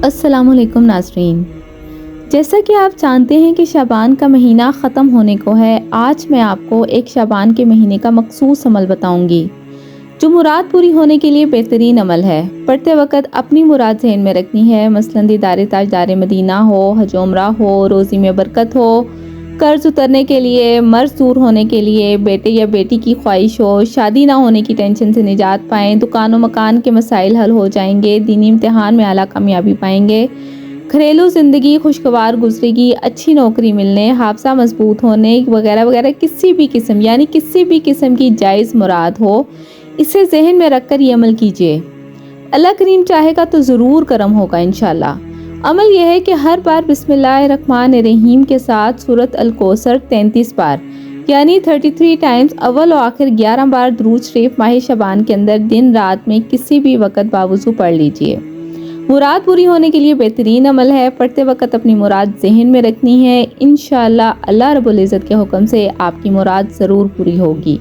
अस्सलामुअलैकुम नाज़रीन। जैसा कि आप जानते हैं कि शाबान का महीना ख़त्म होने को है। आज मैं आपको एक शाबान के महीने का मखसूस अमल बताऊंगी जो मुराद पूरी होने के लिए बेहतरीन अमल है। पढ़ते वक्त अपनी मुराद ज़हन में रखनी है। मसलन दीदारे ताजदारे मदीना हो, हज उम्रा हो, रोज़ी में बरकत हो, कर्ज उतरने के लिए, मर्ज दूर होने के लिए, बेटे या बेटी की ख्वाहिश हो, शादी ना होने की टेंशन से निजात पाएँ, दुकान मकान के मसाइल हल हो जाएंगे, दीनी इम्तिहान में आला कामयाबी पाएंगे, घरेलू ज़िंदगी खुशगवार गुजरेगी, अच्छी नौकरी मिलने, हाफजा मजबूत होने वगैरह वगैरह किसी भी किस्म की जायज़ मुराद हो, इसे जहन में रखकर ये अमल कीजिए। अल्लाह करीम चाहेगा तो ज़रूर करम होगा इंशाल्लाह। अमल यह है कि हर बार बिस्मिल्लाहिर्रहमानिर्रहीम के साथ सूरत अल कौसर 33 बार यानी 33 टाइम्स अव्वल और आखिर 11 बार दुरूद शरीफ माह शबान के अंदर दिन रात में किसी भी वक़्त बावजू पढ़ लीजिए। मुराद पूरी होने के लिए बेहतरीन अमल है। पढ़ते वक्त अपनी मुराद जहन में रखनी है। इंशाअल्लाह अल्लाह रब्बुल इज़्ज़त के हुक्म से आपकी मुराद ज़रूर पूरी होगी।